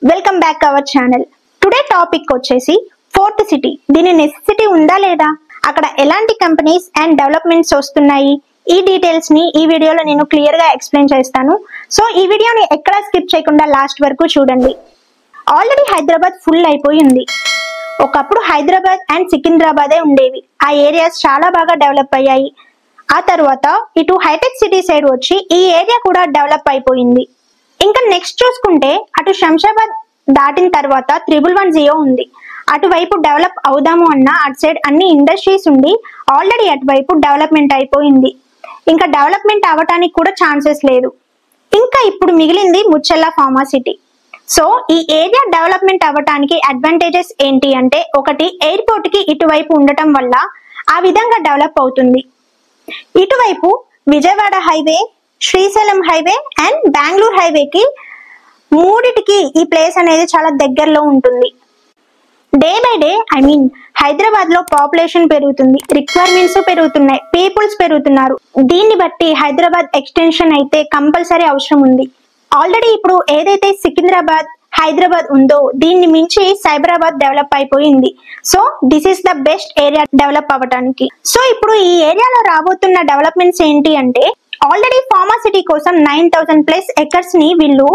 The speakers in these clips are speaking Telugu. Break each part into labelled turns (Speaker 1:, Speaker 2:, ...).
Speaker 1: Welcome back our channel. Today topic వచ్చేసి ఫోర్త్ సిటీ. దీని నెసెసిటీ ఉందా లేదా, అక్కడ ఎలాంటి కంపెనీస్ అండ్ డెవలప్మెంట్స్ వస్తున్నాయి, ఈ డీటెయిల్స్ ని ఈ వీడియోలో నేను క్లియర్ గా ఎక్స్ప్లెయిన్ చేస్తాను. సో ఈ వీడియోని ఎక్కడా స్కిప్ చేయకుండా లాస్ట్ వరకు చూడండి. ఆల్రెడీ హైదరాబాద్ ఫుల్ అయిపోయింది. ఒకప్పుడు హైదరాబాద్ అండ్ సికింద్రాబాదే ఉండేవి. ఆ ఏరియాస్ చాలా బాగా డెవలప్ అయ్యాయి. ఆ తర్వాత ఇటు హైటెక్ సిటీ సైడ్ వచ్చి ఈ ఏరియా కూడా డెవలప్ అయిపోయింది. ఇంకా నెక్స్ట్ చూసుకుంటే అటు శంషాబాద్ దాటిన తర్వాత 1110 ఉంది. అటువైపు డెవలప్ అవుదాము అన్నా అటు సైడ్ అన్ని ఇండస్ట్రీస్ ఉండి ఆల్రెడీ అటువైపు డెవలప్మెంట్ అయిపోయింది. ఇంకా డెవలప్మెంట్ అవ్వటానికి కూడా ఛాన్సెస్ లేదు. ఇంకా ఇప్పుడు మిగిలింది ముచ్చెల్ల ఫార్మా సిటీ. సో ఈ ఏరియా డెవలప్మెంట్ అవ్వటానికి అడ్వాంటేజెస్ ఏంటి అంటే, ఒకటి ఎయిర్పోర్ట్ కి ఇటువైపు ఉండటం వల్ల ఆ విధంగా డెవలప్ అవుతుంది. ఇటువైపు Vijayawada highway, Srisailam highway and Bengaluru హైవేకి మూడిటికి ఈ ప్లేస్ అనేది చాలా దగ్గరలో ఉంటుంది. డే బై డే హైదరాబాద్ లో పాపులేషన్ పెరుగుతుంది, రిక్వైర్మెంట్స్ పెరుగుతున్నాయి, పీపుల్స్ పెరుగుతున్నారు. దీన్ని బట్టి హైదరాబాద్ ఎక్స్టెన్షన్ అయితే కంపల్సరీ అవసరం ఉంది. ఆల్రెడీ ఇప్పుడు ఏదైతే సికింద్రాబాద్, హైదరాబాద్ ఉందో దీన్ని మించి సైబరాబాద్ డెవలప్ అయిపోయింది. So this is the best area develop అవ్వడానికి. సో ఇప్పుడు ఈ ఏరియాలో రాబోతున్న డెవలప్మెంట్స్ ఏంటి అంటే, ఆల్రెడీ ఫార్మా సిటీ కోసం 9000+ ఎకర్స్ ని వీళ్ళు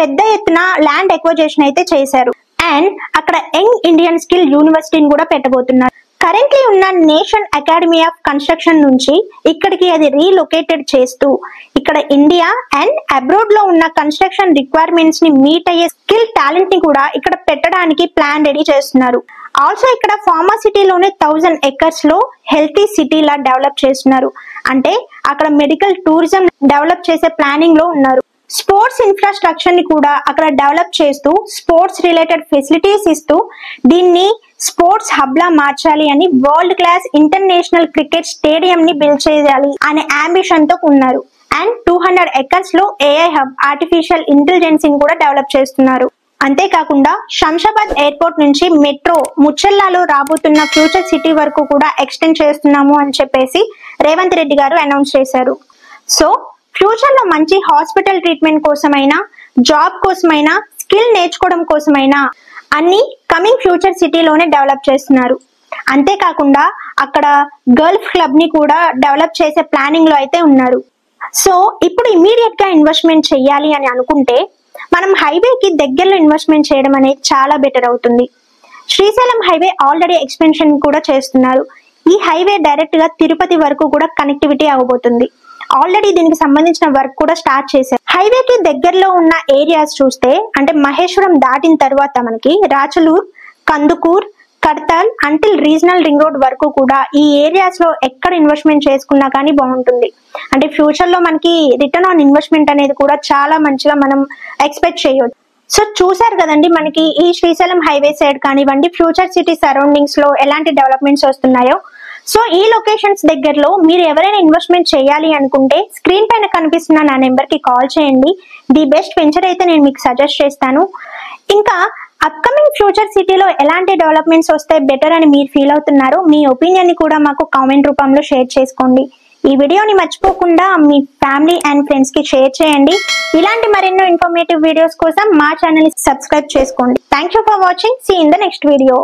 Speaker 1: పెద్ద ఎత్తున ల్యాండ్ ఎక్విజిషన్ అయితే చేశారు. అండ్ అక్కడ యంగ్ ఇండియన్ స్కిల్ యూనివర్సిటీని కూడా పెట్టబోతున్నారు. కరెంట్లీ ఉన్న నేషన్ అకాడమీ ఆఫ్ కన్స్ట్రక్షన్ నుంచి ఇక్కడికి అది రీలొకేటెడ్ చేస్తూ ఇక్కడ ఇండియా అండ్ అబ్రాడ్ లో ఉన్న కన్స్ట్రక్షన్ రిక్వైర్మెంట్స్ ని మీట్ అయ్యే స్కిల్ టాలెంట్ ని కూడా ఇక్కడ పెట్టడానికి ప్లాన్ రెడీ చేస్తున్నారు. ఆల్సో ఇక్కడ ఫార్మా సిటీలోనే 1000 ఎకర్స్ లో హెల్తీ సిటీ లా డెవలప్ చేస్తున్నారు. అంటే అక్కడ మెడికల్ టూరిజం డెవలప్ చేసే ప్లానింగ్ లో ఉన్నారు. స్పోర్ట్స్ ఇన్ఫ్రాస్ట్రక్చర్ ని కూడా అక్కడ డెవలప్ చేస్తూ స్పోర్ట్స్ రిలేటెడ్ ఫెసిలిటీస్ ఇస్తూ దీన్ని స్పోర్ట్స్ హబ్ లా మార్చాలి అని world class international cricket stadium ని బిల్డ్ చేయాలి అనే అంబిషన్ తో ఉన్నారు. అండ్ 200 ఎకర్స్ లో ఏఐ హబ్, ఆర్టిఫిషియల్ ఇంటెలిజెన్స్ ని కూడా డెవలప్ చేస్తున్నారు. అంతేకాకుండా శంషాబాద్ ఎయిర్పోర్ట్ నుంచి మెట్రో ముచ్చెల్లాలో రాబోతున్న ఫ్యూచర్ సిటీ వరకు కూడా ఎక్స్టెండ్ చేస్తున్నాము అని చెప్పేసి రేవంత్ రెడ్డి గారు అనౌన్స్ చేశారు. సో ఫ్యూచర్ లో మంచి హాస్పిటల్ ట్రీట్మెంట్ కోసమైనా, జాబ్ కోసమైనా, స్కిల్ నేర్చుకోవడం కోసమైనా అన్ని కమింగ్ ఫ్యూచర్ సిటీలోనే డెవలప్ చేస్తున్నారు. అంతేకాకుండా అక్కడ గల్ఫ్ క్లబ్ ని కూడా డెవలప్ చేసే ప్లానింగ్ లో అయితే ఉన్నారు. సో ఇప్పుడు ఇమీడియట్ గా ఇన్వెస్ట్మెంట్ చేయాలి అని అనుకుంటే మనం హైవేకి దగ్గరలో ఇన్వెస్ట్మెంట్ చేయడం అనేది చాలా బెటర్ అవుతుంది. శ్రీశైలం హైవే ఆల్రెడీ ఎక్స్పెన్షన్ కూడా చేస్తున్నారు. ఈ హైవే డైరెక్ట్ గా తిరుపతి వరకు కూడా కనెక్టివిటీ అవబోతుంది. ఆల్రెడీ దీనికి సంబంధించిన వర్క్ కూడా స్టార్ట్ చేశారు. హైవేకి దగ్గరలో ఉన్న ఏరియాస్ చూస్తే అంటే మహేశ్వరం దాటిన తర్వాత మనకి Rachalur, Kandukur, Kadthal until regional ring road వరకు కూడా ఈ ఏరియాస్ లో ఎక్కడ ఇన్వెస్ట్మెంట్ చేసుకున్నా కానీ బాగుంటుంది. అంటే ఫ్యూచర్ లో మనకి రిటర్న్ ఆన్ ఇన్వెస్ట్మెంట్ అనేది కూడా చాలా మంచిగా మనం ఎక్స్పెక్ట్ చేయొచ్చు. సో చూసారు కదండి, మనకి ఈ శ్రీశైలం హైవే సైడ్ కానివ్వండి, ఫ్యూచర్ సిటీ సరౌండింగ్స్ లో ఎలాంటి డెవలప్మెంట్స్ వస్తున్నాయో. సో ఈ లొకేషన్స్ దగ్గరలో మీరు ఎవరైనా ఇన్వెస్ట్మెంట్ చేయాలి అనుకుంటే స్క్రీన్ పైన కనిపిస్తున్న నా నెంబర్ కి కాల్ చేయండి. ది బెస్ట్ వెంచర్ అయితే నేను మీకు సజెస్ట్ చేస్తాను. ఇంకా అప్కమింగ్ ఫ్యూచర్ సిటీలో ఎలాంటి డెవలప్మెంట్స్ వస్తే బెటర్ అని మీరు ఫీల్ అవుతున్నారో మీ ఒపీనియన్ ని కూడా మాకు కామెంట్ రూపంలో షేర్ చేసుకోండి. ఈ వీడియోని మర్చిపోకుండా మీ ఫ్యామిలీ అండ్ ఫ్రెండ్స్ కి షేర్ చేయండి. ఇలాంటి మరెన్నో ఇన్ఫర్మేటివ్ వీడియోస్ కోసం మా ఛానల్ ని సబ్స్క్రైబ్ చేసుకోండి. Thank you for watching. See in the next video.